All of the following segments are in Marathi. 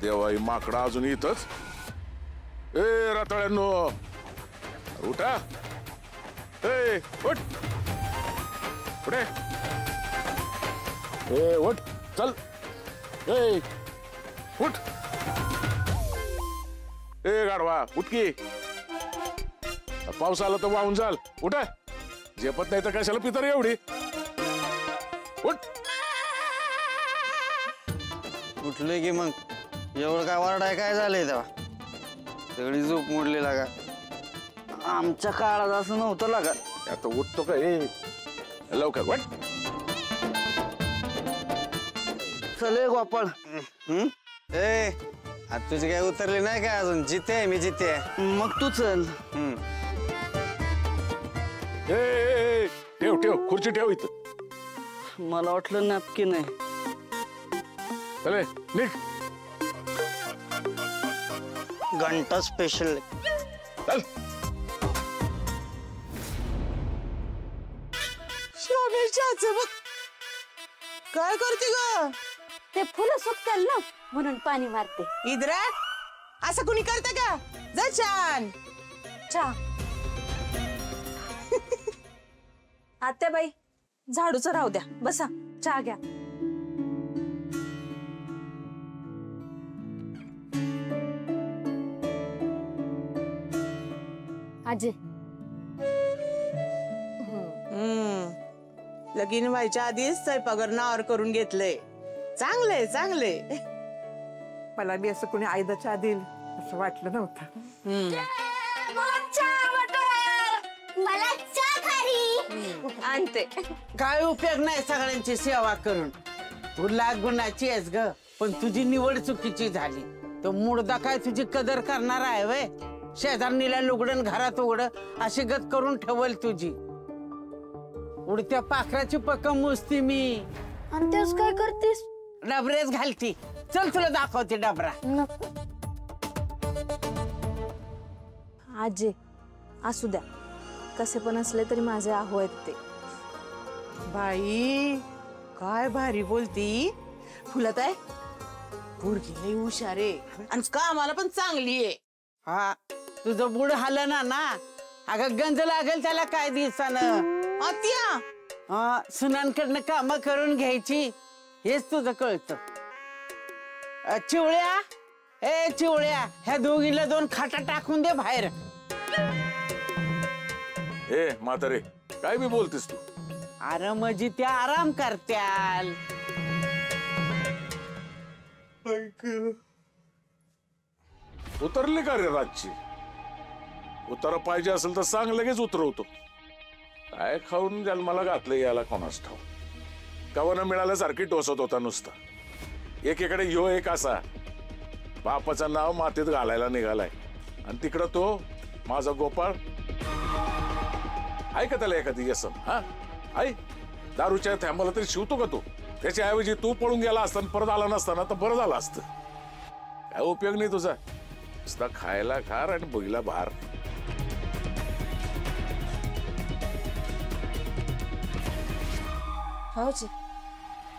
देवा ही माकडा अजून इथंच. ए रातळ्यांनो उठा. ए उठ पुढे. ए उठ चल. ए उठ. ए गाढवा उठ की. पाऊस आला तर वाहून जाल. उठा. झेपत नाही तर कशाला पितर एवढी. उठ. उठलोय की मग. एवढं काय वारडाय काय झालंय तेव्हा. सगळी झोप मोडली लागा. आमच्या काळात असं नव्हतं लागा. आता उठतो का. ए लवकर वाट. चले गोपाळ. ए आता तुझी काय उतरली नाही का अजून. जिते मी जिते. मग तू चल. ए ठेव ठेव खुर्ची ठेव इथं. मला वाटलं नॅपकिन आहे. चले निघ. घंटा स्पेशल. चल. काय करते ग. ते फुलं सुकतील ना म्हणून पाणी मारते. इद्रा असं कुणी करते का. जा छान चहा. आत्याबाई झाडूचं राहू द्या. बसा चहा घ्या. आजी लगीन व्हायच्या आधीच स्वयंपाकर नावर करून घेतलंय. चांगले चांगले. मला बी असं कोणी आयदाच्या देईल असं वाटलं नव्हतं. आणते. काय उपयोग नाही सगळ्यांची सेवा करून. तू लाख गुणाची आहेस ग. पण तुझी निवड चुकीची झाली. तो मुर्दा काय तुझी कदर करणार आहे वय. शेजारणीला लुगडन घरात उघड अशी गत करून ठेवल तुझी. उडत्या पाखराची पक्कम मुसती मी. आणि तेच काय करतेस. डबरेच घालती. चल तुला दाखवते डबरा. आजी असू द्या. कसे पण असले तरी माझे आहो आहेत ते. बाई काय भारी बोलती. फुलत आहे. पोरगी लई हुशार आहे आणि कामाला पण चांगली आहे. हा तुझं बुड हालना ना. अगं गंज लागेल त्याला काय दिवसानं. आत्या हा सुनांकडनं काम करून घ्यायची हेच तुझं कळतं. चिवळ्या ए चिवळ्या ह्या दोघीला 2 खाटा टाकून दे बाहेर. ए म्हातारे काय बी बोलतेस तू. अरे म्हणजे त्या आराम करत्याल. उतरली का रे रातची. उतारा पाहिजे असेल तर सांग लगेच उतरवतो. काय खाऊन जन्माला घातलं याला कोणास ठाऊ. कवानं मिळाल्यासारखी टोसत होता नुसता. एकीकडे ह्यो एक असा बापाचं नाव मातीत घालायला निघालाय आणि तिकडं तो माझा गोपाळ. ऐका त्याला एखादी यसम. हा आई दारूच्या थॅंबाला तरी शिवतो का तो. त्याच्याऐवजी तू पळून गेला असता परत आला नसताना तर बरं झालं असतं. काय उपयोग नाही तुझा. नुसता खायला खार आणि बघीला भार.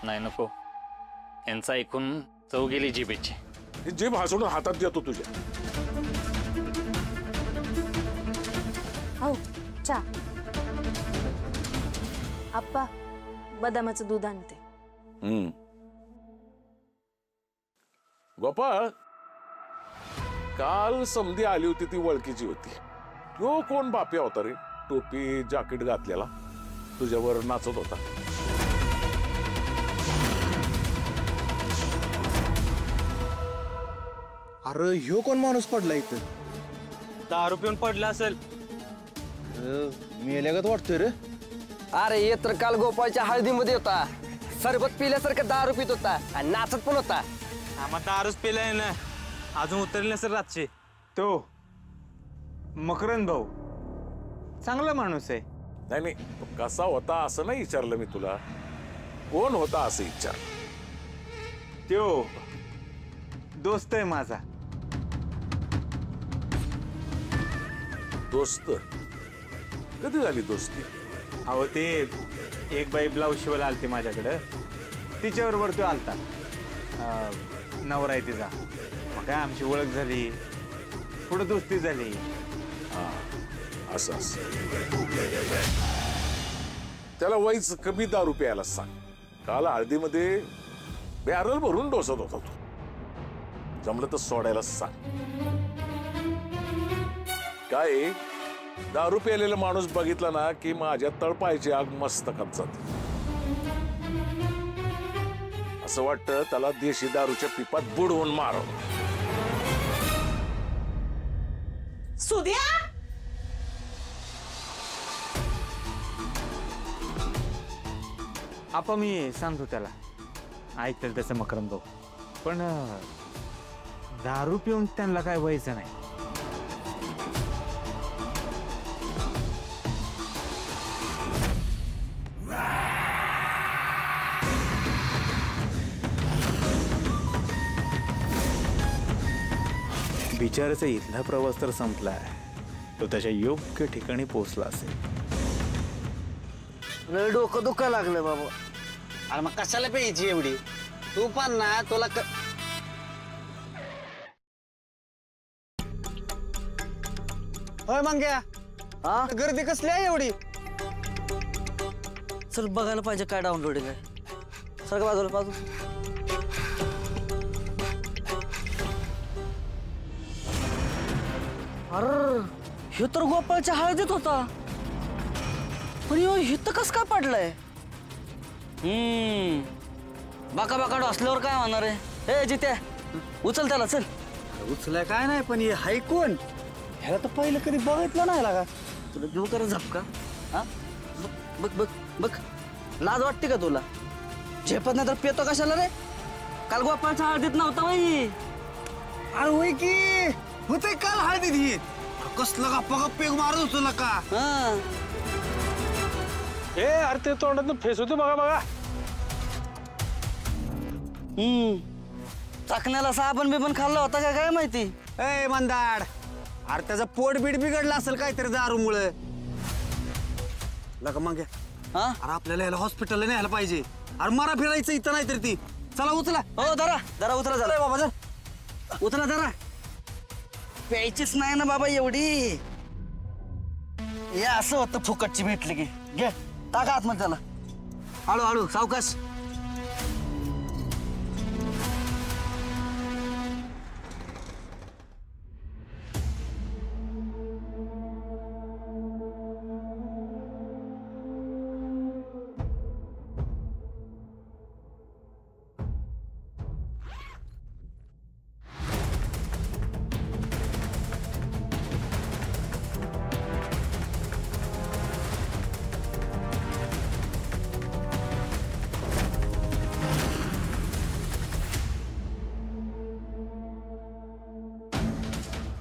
नाही नको. यांचा ऐकून चव गेली जिभेची. जीभ हसवून हातात देतो तुझ्या. हो चहा. आप्पा बदामाचं दूध आणते. गोपाळ काल समधी आली होती ती ओळखीची होती. तो कोण बाप्या होता रे. टोपी जॅकेट घातलेला तुझ्यावर नाचत होता. अरे ह्यो कोण माणूस पडला इथं. दारू पिऊन पडला असेल. मेल्यागत वाटतोय रे. अरे ये तर काल गोपाळच्या हळदीमध्ये होता. सरबत पिल्यासारखं दारू पित होता आणि नाचत पण होता. आम्हाला दारूच पिलाय ना. अजून उतरले नसेल रातची. तो मकरंद भाऊ चांगला माणूस आहे. नाही नाही कसा होता असं नाही विचारलं मी तुला. कोण होता असं विचार. तो दोस्त आहे माझा. दोस्त कधी झाली दोस्ती. अहो ते एक बाई ब्लाऊज शिवायला आलती माझ्याकडं. तिच्याबरोबर तो आलता. नवरा आहे तिचा. काय आमची ओळख झाली, पुढे दोस्ती झाली. असं त्याला वयच कमी दारू प्यायला सांग. काल हळदीमध्ये बॅरल भरून डोसत होता तो. जमलं तर सोडायला सांग. काय दारू प्यायलेला माणूस बघितला ना की माझ्या तळपायची आग मस्तकात जाते. असं वाटतं त्याला देशी दारूच्या पिपात बुडवून मारव. सुद्या आपण मी सांगतो त्याला, ऐकतं त्याचं मकरम भाऊ. पण दारू पिऊन त्यांना काय व्हायचं नाही. बिचाराचा इथला प्रवास तर संपलाय. तो त्याच्या योग्य ठिकाणी पोहोचला असेल. लय डोकं दुखा लागलं बाबा. अरे मग कशाला प्यायची एवढी? तू पण ना तुला होय मंग्या, हा गर्दी कसली आहे एवढी? चल बघायला पाहिजे काय डाउनलोडिंग आहे. सर बाजूला बाजू. अरे हे तर गोपाळच्या हळदीत होता. पण हिथं कस काय पडलंय? बाका बाकाड असल्यावर काय होणार आहे? ए जित्या उचल त्याला, चल. उचलाय काय नाही, पण हे हाय कोण? ह्याला तर पहिलं कधी बघितलं नाही लागा. तुला देऊ कर झपका? हा बघ बघ बघ, लाज वाटते का तुला? झेपत नाही तर पेतो कशाला रे? काल गोपाळच्या हळदीत नव्हता बाई. अरे होय की होते काल हळदीत ही. कसलं गप्पा गप्पे मारत होतो ना का? ए अरे ते तोंडात फेस होतो बघा बघा. चाकण्याला साबण बिबण खाल्ला होता का काय माहिती? ए मंदाड, अरे त्याचं पोट बीट बिघडलं असेल काहीतरी दारूमुळे. लगा मग अरे आपल्याला याला हॉस्पिटलला न्यायला पाहिजे. अरे मारा फिरायचं इथं नाही तर ती. चला उचला. हो जरा जरा उतरा झालं बाबा. जर उतरा जरा. प्यायचीच नाही ना बाबा एवढी. हे असं होतं फुकटची भेटली की. घे टाका आतमध्ये त्याला. हळू हळू सावकाश.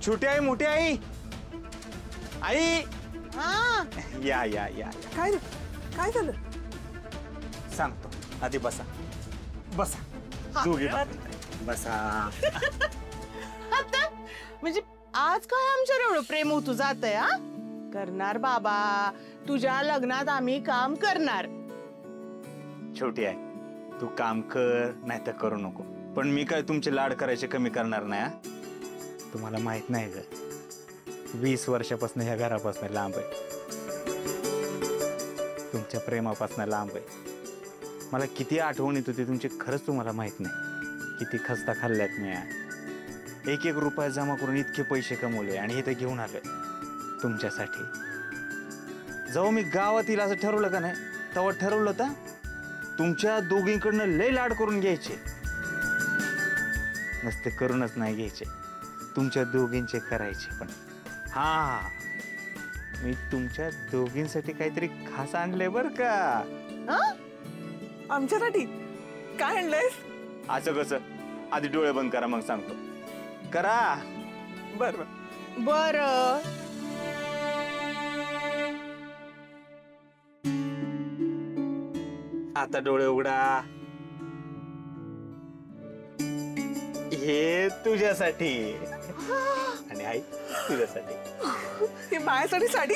छोटी आई, मोठी आई, आई हा या या या. काय रे? काय झालं? सांगतो, आधी बसा बसा. दोघी बसा. आता म्हणजे आज काय आमच्यावर एवढं प्रेम होतो जातंय? हा करणार बाबा, तुझ्या लग्नात आम्ही काम करणार. छोटी आहे, तू काम कर नाही तर करू नको, पण मी काय तुमचे लाड करायचे कमी करणार नाही. तुम्हाला माहित नाही ग, 20 वर्षापासून ह्या घरापासून लांब आहे, तुमच्या प्रेमापासून लांब आहे. मला किती आठवण येत होती तुमची, खरंच तुम्हाला माहित नाही. किती खस्ता खाल्ल्यात मी. 1-1 रुपया जमा करून इतके पैसे कमवले आणि हे तर घेऊन आलोय तुमच्यासाठी. जेव्हा मी गावात येईल असं ठरवलं का नाही, तेव्हा ठरवलं तर तुमच्या दोघींकडनं लय लाड करून घ्यायचे. नसते करूनच नाही घ्यायचे, तुमच्या दोघींचे करायचे. पण हा, मी तुमच्या दोघींसाठी काहीतरी खास आणलंय बर का. आमच्यासाठी काय आणलंयस? असं कसं? आधी डोळे बंद करा, मग सांगतो. करा. बर बर. आता डोळे उघडा. हे तुझ्यासाठी आणि आई तुझ्यासाठी. हे माझ्यासाठी साडी?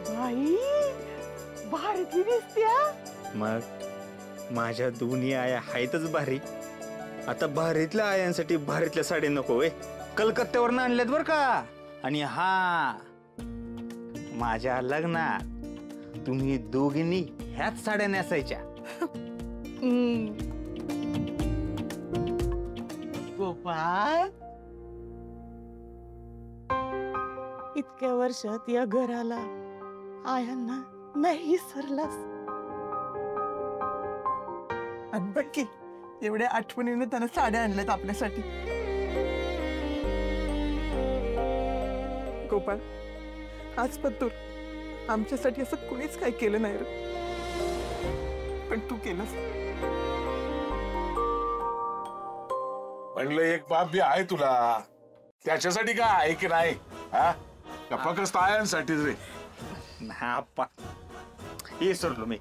बाई भारती दिसत्या. मग माझ्या दोन्ही आया आहेतच भारी. आता भारीतल्या आयांसाठी भारीतल्या साडी नको होय, कलकत्त्यावरनं आणल्यात बर का. आणि हा, माझ्या लग्नात तुम्ही दोघींनी ह्याच साड्या नेसायच्या. गोपाळ, इतक्या वर्षात या घराला आयांना नाही विसरलास. आणि बघ की एवढ्या आठवणीने त्यानं साड्या आणल्यात आपल्यासाठी. गोपाळ, आज पत्तूर आमच्यासाठी असं कुणीच काही केलं नाही रे, पण तू केलंस. म्हणलं एक बाप बी आहे तुला, त्याच्यासाठी काय आहे की नाही? हा, फक्त आयांसाठीच रे. आप्पा, हे सोडलो मी,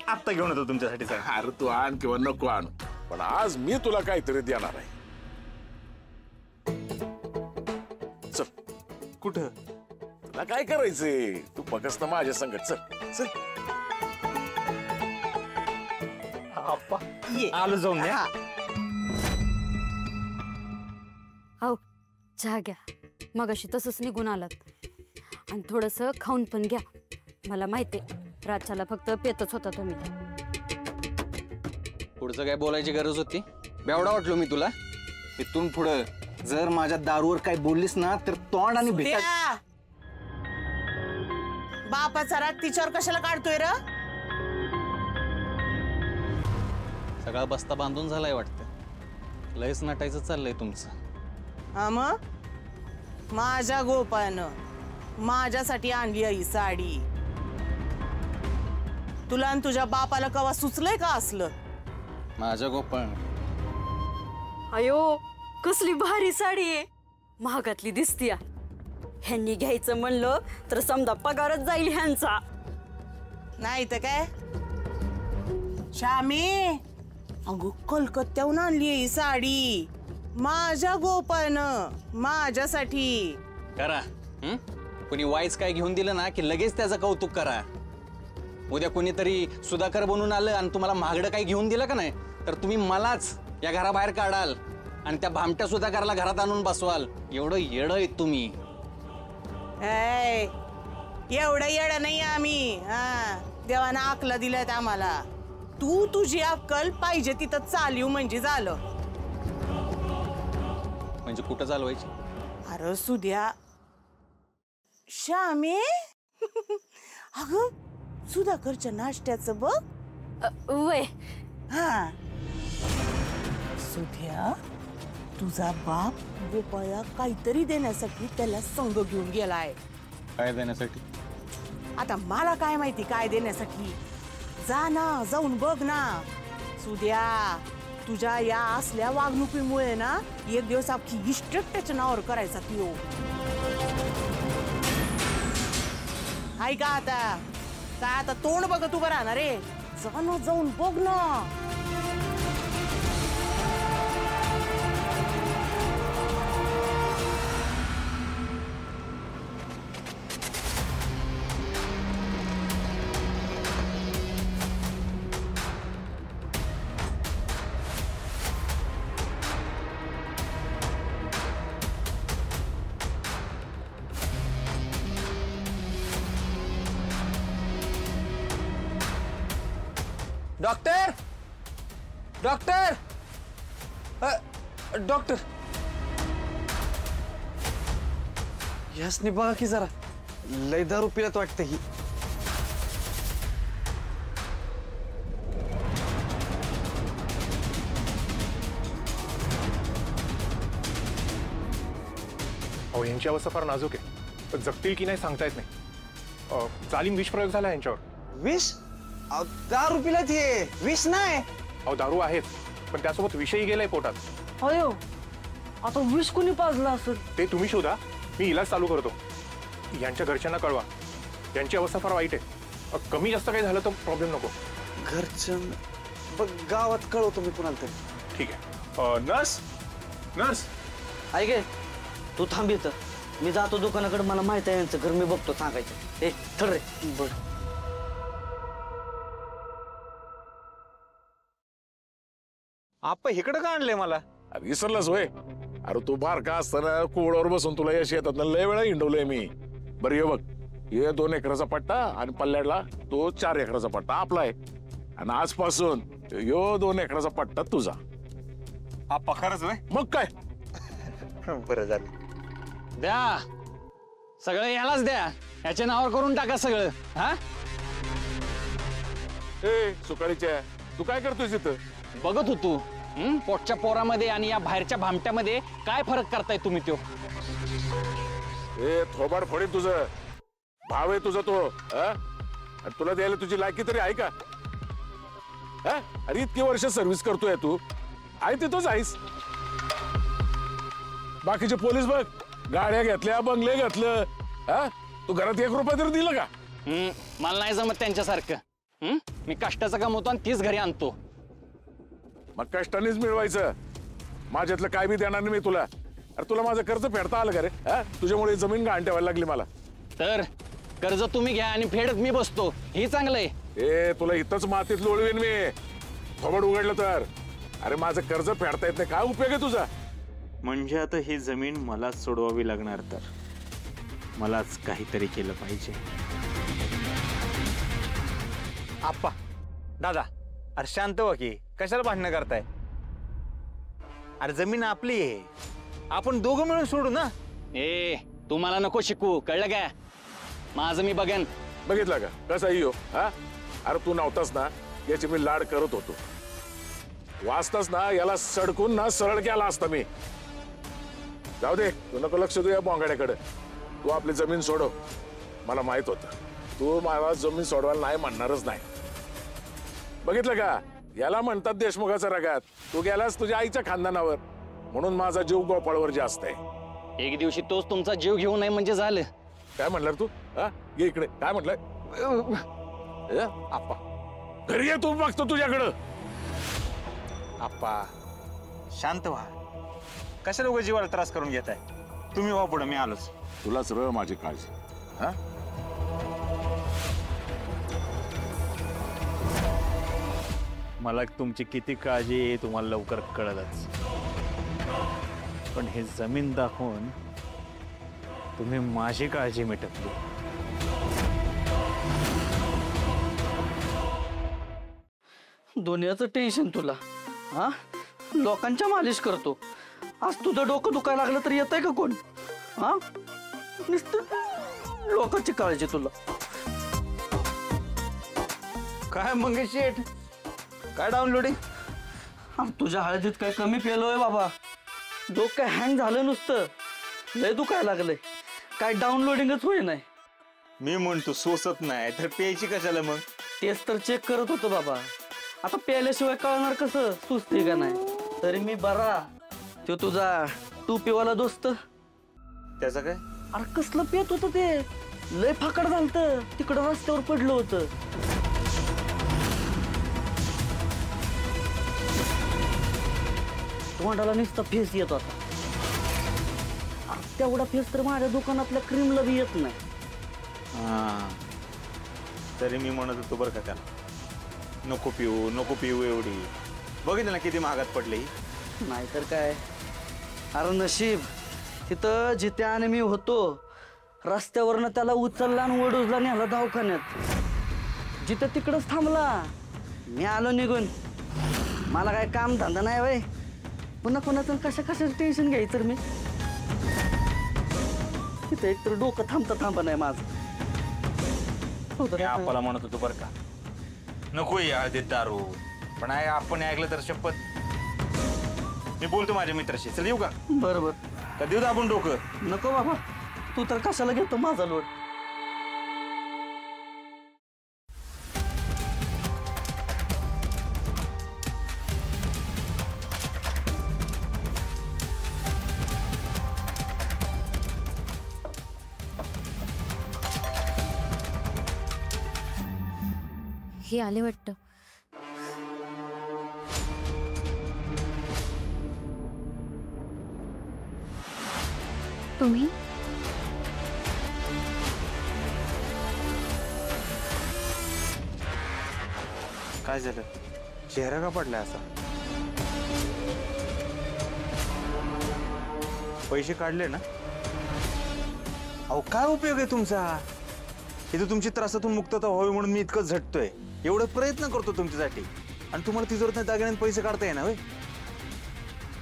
आत्ता घेऊन येतो तुमच्यासाठी साडी. अरे तू आण किंवा नको आण, पण आज मी तुला काहीतरी देणार आहे. चल. कुठं? तुला काय करायचंय? तू फक्त माझ्या संगत चल चल. आप्पा, आलो जाऊन द्या. हो, चहा घ्या. मग अशी तसंच निघून आलात, आणि थोडंसं खाऊन पण घ्या. मला माहितीये रातच्याला फक्त पेतच होता तुम्ही. पुढचं काय बोलायची गरज होती? बेवडा वाटलो मी तुला? इथून पुढं जर माझ्या दारूवर काय बोललीस ना तर तोंड आणि भेटा. बापाचा राग तिच्यावर कशाला काढतोय र? सगळा बस्ता बांधून झालाय वाटतं. लयच नटायचं चाललंय तुमचं. हा, मग माझ्या गोपाळनं माझ्यासाठी आणली ही साडी. तुला आणि तुझ्या बापाला कवा सुचलंय का असलं? माझ्या गोपाळ, अयो, कसली भारी साडी आहे, महागातली दिसतीया. ह्यांनी घ्यायचं म्हणलं तर समजा पगारच जाईल ह्यांचा. नाही तर काय श्यामी, अगो कलकत्त्याहून आणली ही साडी माझ्या गोपाळनं माझ्यासाठी. करा. कुणी वाईच काय घेऊन दिलं ना की लगेच त्याचं कौतुक करा. उद्या कोणीतरी सुधाकर बनून आलं आणि तुम्हाला महागडं काही घेऊन दिलं का नाही, तर तुम्ही मलाच या घराबाहेर काढाल आणि त्या भामट्या सुधाकरला घरात आणून बसवाल. एवढं येडं आहे तुम्ही. एवढं येडं नाही आम्ही. हा, देवानं अक्कल दिल्यात आम्हाला. तू तुझी अक्कल पाहिजे तिथं चालू म्हणजे झालं. म्हणजे कुठं चालवायची? अरे सुद्या श्यामे, अगं सुधाकरच्या नाश्त्याचं बघ. वय, हा, सुध्या तुझा बाप गोपाळा काहीतरी देण्यासाठी त्याला संग घेऊन गेलाय. काय देण्यासाठी? आता मला काय माहिती काय देण्यासाठी. जा ना, जाऊन बघ ना. सुद्या तुझ्या या असल्या वागणुकीमुळे ना एक दिवस अख्खी इस्टेट त्याच्या नावावर करायचा त्यो. हाय का आता? काय आता तोंड बघत उभं राहणार रे? जा ना, जाऊन बघ ना. डॉक्टर, डॉक्टर, डॉक्टर, यासनी बघा की जरा, लय दारू पिलात वाटतं ही. अहो, यांची अवस्था फार नाजूक आहे, जगतील की नाही सांगता येत नाही. जालिम विष प्रयोग झाला यांच्यावर. विष? दारू पिलात हे, विष नाही. अहो, दारू आहेत पण त्यासोबत विषही गेलाय पोटात. अयो, आता विष कोणी पाजला असेल? ते तुम्ही शोधा, मी इलाज चालू करतो. यांच्या घरच्यांना कळवा, यांची अवस्था फार वाईट आहे. कमी जास्त काही झालं तर प्रॉब्लेम नको. घरचं बघ, गावात कळवतो मी कुणाला तरी. ठीक आहे. नर्स, नर्स, ऐक, तू थांब इथं, मी जातो दुकानाकडे. मला माहित आहे यांचं घर, मी बघतो सांगायचं. ए, चल रे. बर. आप्पा इकडं का आणलंय मला? अरे विसरलास होय? अरे तू बारका असताना कुवडावर बसून तुला या शेतात लय वेळा हिंडवलंय मी. बरं ये बघ, हे 2 एकराचा पट्टा आणि पल्ल्याडला तो 4 एकराचा पट्टा आपला आहे. आणि आजपासून यो 2 एकराचा पट्टा तुझा. आप्पा खरंच होय? मग काय. बरं झालं. द्या सगळं यालाच द्या, याच्या नावावर करून टाका सगळं. हा ए सुकाळीच्या, तू काय करतोय तिथं? बघत होतो पोटच्या पोरामध्ये आणि या बाहेरच्या भामट्यामध्ये काय फरक करताय तुम्ही तो. ए थोबाड फोडीन तुझं. भाव आहे तुझा तो. आणि तुला द्यायला तुझी लायकी तरी आहे का? अरे इतकी वर्ष सर्व्हिस करतोय तू, आहे तिथंच आहेस. बाकीचे पोलीस बघ गाड्या घेतल्या, बंगले घेतलं. तू घरात 1 रुपया तरी दिलं का? मला नाही जमत त्यांच्यासारखं. मी कष्टाचं कमवतो आणि तीच घरी आणतो. मग कष्टानेच मिळवायचं. माझ्यातलं काय बी देणार नाही मी तुला. अरे तुला माझं कर्ज फेडता आलं का रे? तुझ्यामुळे जमीन गहाण ठेवायला लागली मला. तर कर्ज तुम्ही घ्या आणि फेडत मी बसतो, हे चांगलंय. ए तुला इथंच मातीत लोळवीन मी, थोबड उघडलं तर. अरे माझं कर्ज फेडता येत नाही, काय उपयोग आहे तुझा? म्हणजे आता ही जमीन मलाच सोडवावी लागणार, तर मलाच काहीतरी केलं पाहिजे. आप्पा, दादा, अरे शांत व्हा की, कशाला भांडणं करताय? अरे जमीन आपली आहे, आपण दोघं मिळून सोडू ना. ए तुम्हाला नको शिकू, कळलं काय? माझं मी बघेन. बघितलं का कसा येऊ? अरे तू नव्हतास ना, याची मी लाड करत होतो. वाचतास ना, याला सडकून ना सरळ केला असता मी. जाऊ दे, तू नको लक्ष देऊ या बोंगाड्याकडे. तू आपली जमीन सोडव. मला माहित होतं तू मला जमीन सोडवायला नाही म्हणणारच नाही. बघितलं का, याला म्हणतात देशमुखाचा रगात. तू गेलास तुझ्या आईच्या खानदानावर, म्हणून माझा जीव गोपाळवर जास्त आहे. एक दिवशी तोच तुमचा जीव घेऊ नये म्हणजे झालं. काय म्हणणार तू? ये इकडे. काय म्हटलंय? आप्पा घरी ये, तू बघतो तुझ्याकडं. आप्पा शांत व्हा, कशा लोक जीवाला त्रास करून घेताय? तुम्ही व्हा पुढे, मी आलोच. तुलाच र माझी काळजी. मला तुमची किती काळजी आहे तुम्हाला लवकर कळलंच, पण हे जमीन दाखवून तुम्ही माझी काळजी मिटवली. दुनियाचं टेन्शन तुला. लोकांच्या मालिश करतो. आज तुझं डोकं दुखायला लागलं तर येतंय का कोण? नुसतं लोकांची काळजी तुला. काय मंगेश शेठ, काय डाउनलोडिंग? तुझ्या हळदीत काय कमी पेलोय बाबा? डोकं हँग झालं नुसतं, लय दुखायला लागलंय. काय डाउनलोडिंगच होई नाही. मी म्हणतो सोसत नाही तर प्यायची कशाला मग? तेच तर चेक करत होतो बाबा. आता प्यायल्याशिवाय कळणार कसं सुचते का नाही? तरी मी बरा. तो तुझा टूपीवाला दोस्त, त्याचं काय? अरे कसलं पेत होतं ते, लय फाकड झालतं. तिकडं रस्त्यावर पडलं होतं. तोंडाला नुसता फेस येत होता. तेवढा फेस तर माझ्या दुकानातल्या क्रीमला बी येत नाही. तरी मी म्हणत होतो बरं का त्याला, नको पिऊ नको पिऊ. एवढी बघितलं ना किती महागात पडली. नाहीतर काय. अरे नशीब तिथं जिथे आणि मी होतो, रस्त्यावरनं त्याला उचलला आणि वडूजला नेला दवाखान्यात. जिथं तिकडंच थांबला. मी आलो निघून. मला काय काम धंदा नाही वय. पुन्हा कोणाचं कशाचं टेन्शन घ्यायचं तर मी. तिथं एकतर डोकं थांबता नाही माझं. आपल्याला म्हणत होतो बरं का, नको या हळदीत दारू. पण आपण ऐकलं तर शपथ. मी बोलतो माझ्या मित्राशी. चल येऊ का? बरोबर. का देऊ आपण डोकं? नको बाबा, तू तर कशाला घेतो माझा लोड. हे आले वाटतं. तुम्ही? काय झालं? चेहरा का पडलाय असा? पैसे काढले ना? अहो काय उपयोग आहे तुमचा? इथं तुमची त्रासातून मुक्तता व्हावी म्हणून मी इतकं झटतोय, एवढे प्रयत्न करतो तुमच्यासाठी, आणि तुम्हाला तिजोरीत दागिन्यात पैसे काढता येणार होय?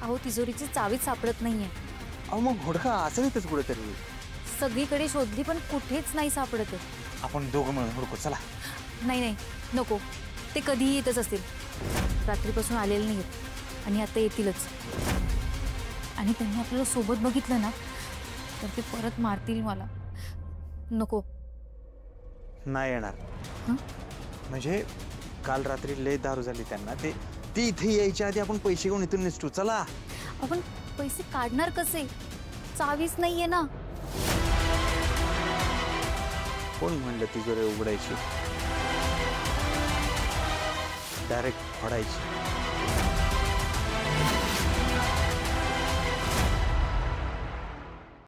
अहो तिजोरीची चावीच सापडत नाहीये. अहो मग हुडका असेल इथंच कुठेतरी. सगळीकडे शोधली पण कुठेच नाही सापडत आहे. आपण दोघं मिळून हुडकू, चला. नाही नाही नको, ते कधीही येतच असतील. रात्रीपासून आलेले नाहीत आणि आता येतीलच. आणि त्यांनी आपल्याला सोबत बघितलं ना तर ते परत मारतील मला. नको. नाही येणार. म्हणजे काल रात्री लय दारू झाली त्यांना, ते इथे यायच्या आधी आपण पैसे घेऊन इथून निसटू, चला. आपण पैसे काढणार कसे? चावीच नाहीये ना. कोण म्हणलं तिजोरी उघडायची? डायरेक्ट फोडायची.